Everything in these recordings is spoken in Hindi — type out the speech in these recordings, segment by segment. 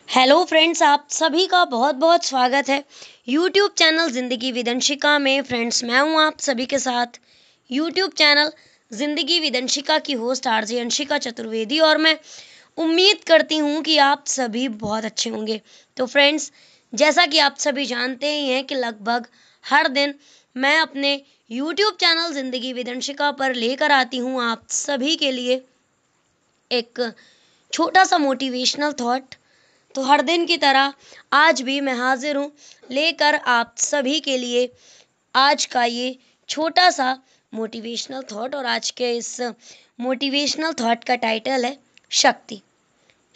हेलो फ्रेंड्स, आप सभी का बहुत बहुत स्वागत है यूट्यूब चैनल ज़िंदगी विद अंशिका में। फ्रेंड्स, मैं हूं आप सभी के साथ यूट्यूब चैनल ज़िंदगी विद अंशिका की होस्ट आरजे अंशिका चतुर्वेदी, और मैं उम्मीद करती हूं कि आप सभी बहुत अच्छे होंगे। तो फ्रेंड्स, जैसा कि आप सभी जानते ही हैं कि लगभग हर दिन मैं अपने यूट्यूब चैनल ज़िंदगी विद अंशिका पर लेकर आती हूँ आप सभी के लिए एक छोटा सा मोटिवेशनल थॉट। तो हर दिन की तरह आज भी मैं हाजिर हूँ लेकर आप सभी के लिए आज का ये छोटा सा मोटिवेशनल थॉट। और आज के इस मोटिवेशनल थॉट का टाइटल है शक्ति।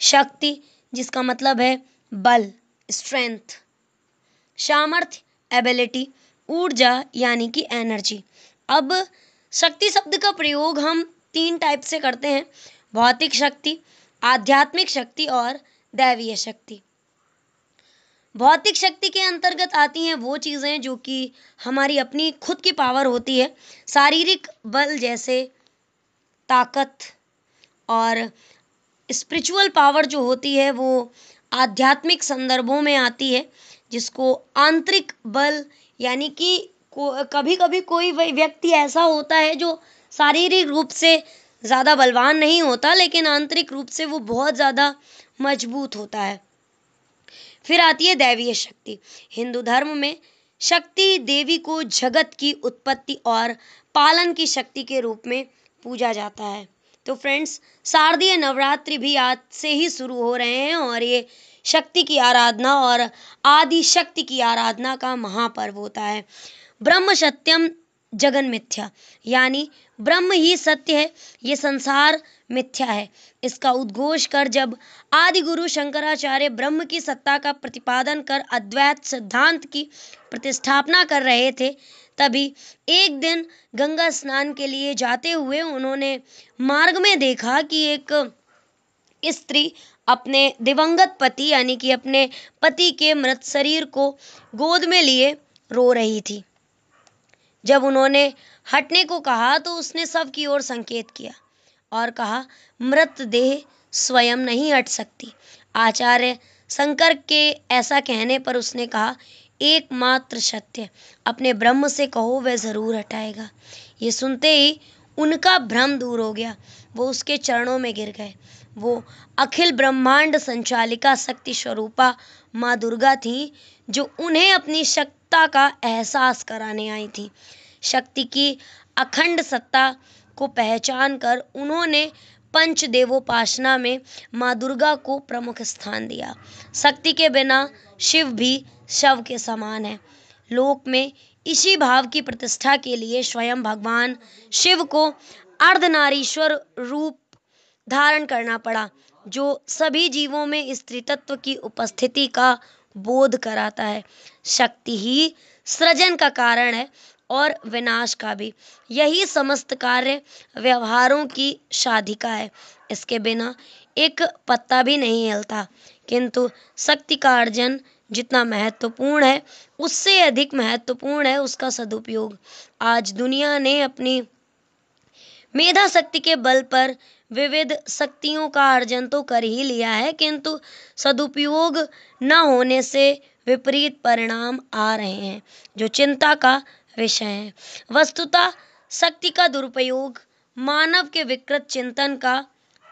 शक्ति जिसका मतलब है बल, स्ट्रेंथ, सामर्थ्य, एबिलिटी, ऊर्जा यानी कि एनर्जी। अब शक्ति शब्द का प्रयोग हम तीन टाइप से करते हैं: भौतिक शक्ति, आध्यात्मिक शक्ति और दैवीय शक्ति। भौतिक शक्ति के अंतर्गत आती हैं वो चीज़ें जो कि हमारी अपनी खुद की पावर होती है, शारीरिक बल जैसे ताकत, और स्पिरिचुअल पावर जो होती है वो आध्यात्मिक संदर्भों में आती है, जिसको आंतरिक बल यानी कि कभी कभी कोई व्यक्ति ऐसा होता है जो शारीरिक रूप से ज़्यादा बलवान नहीं होता, लेकिन आंतरिक रूप से वो बहुत ज़्यादा मजबूत होता है। फिर आती है दैवीय शक्ति। हिंदू धर्म में शक्ति देवी को जगत की उत्पत्ति और पालन की शक्ति के रूप में पूजा जाता है। तो फ्रेंड्स, शारदीय नवरात्रि भी आज से ही शुरू हो रहे हैं और ये शक्ति की आराधना और आदि शक्ति की आराधना का महापर्व होता है। ब्रह्म सत्यम जगन मिथ्या, यानी ब्रह्म ही सत्य है, ये संसार मिथ्या है। इसका उद्घोष कर जब आदि गुरु शंकराचार्य ब्रह्म की सत्ता का प्रतिपादन कर अद्वैत सिद्धांत की प्रतिष्ठापना कर रहे थे, तभी एक दिन गंगा स्नान के लिए जाते हुए उन्होंने मार्ग में देखा कि एक स्त्री अपने दिवंगत पति यानी कि अपने पति के मृत शरीर को गोद में लिए रो रही थी। जब उन्होंने हटने को कहा तो उसने सब की ओर संकेत किया और कहा, मृत देह स्वयं नहीं हट सकती। आचार्य शंकर के ऐसा कहने पर उसने कहा, एकमात्र सत्य अपने ब्रह्म से कहो, वह जरूर हटाएगा। ये सुनते ही उनका भ्रम दूर हो गया, वो उसके चरणों में गिर गए। वो अखिल ब्रह्मांड संचालिका शक्ति स्वरूपा माँ दुर्गा थी, जो उन्हें अपनी सत्ता का एहसास कराने आई थी। शक्ति की अखंड सत्ता को पहचान कर उन्होंने पंचदेवोपासना में माँ दुर्गा को प्रमुख स्थान दिया। शक्ति के बिना शिव भी शव के समान है। लोक में इसी भाव की प्रतिष्ठा के लिए स्वयं भगवान शिव को अर्धनारीश्वर रूप धारण करना पड़ा, जो सभी जीवों में स्त्री तत्व की उपस्थिति का बोध कराता है। शक्ति ही सृजन का कारण है और विनाश का भी। यही समस्त कार्य व्यवहारों की साधिका है। इसके बिना एक पत्ता भी नहीं हिलता। किंतु शक्ति का अर्जन जितना महत्वपूर्ण है, उससे अधिक महत्वपूर्ण है उसका सदुपयोग। आज दुनिया ने अपनी मेधा शक्ति के बल पर विविध शक्तियों का अर्जन तो कर ही लिया है, किंतु सदुपयोग न होने से विपरीत परिणाम आ रहे हैं, जो चिंता का विषय है। वस्तुतः शक्ति का दुरुपयोग मानव के विकृत चिंतन का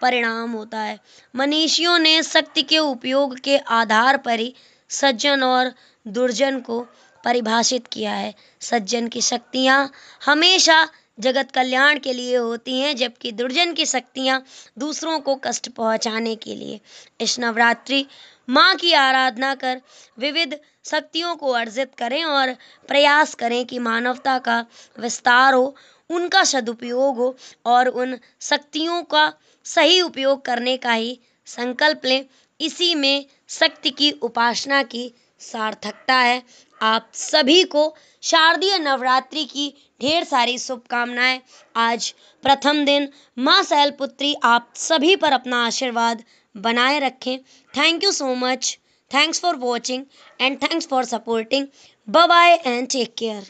परिणाम होता है। मनीषियों ने शक्ति के उपयोग के आधार पर ही सज्जन और दुर्जन को परिभाषित किया है। सज्जन की शक्तियाँ हमेशा जगत कल्याण के लिए होती हैं, जबकि दुर्जन की शक्तियाँ दूसरों को कष्ट पहुँचाने के लिए। इस नवरात्रि माँ की आराधना कर विविध शक्तियों को अर्जित करें और प्रयास करें कि मानवता का विस्तार हो, उनका सदुपयोग हो और उन शक्तियों का सही उपयोग करने का ही संकल्प लें। इसी में शक्ति की उपासना की सार्थकता है। आप सभी को शारदीय नवरात्रि की ढेर सारी शुभकामनाएं। आज प्रथम दिन माँ शैलपुत्री आप सभी पर अपना आशीर्वाद बनाए रखें। Thank you so much. Thanks for watching and thanks for supporting. Bye bye and take care.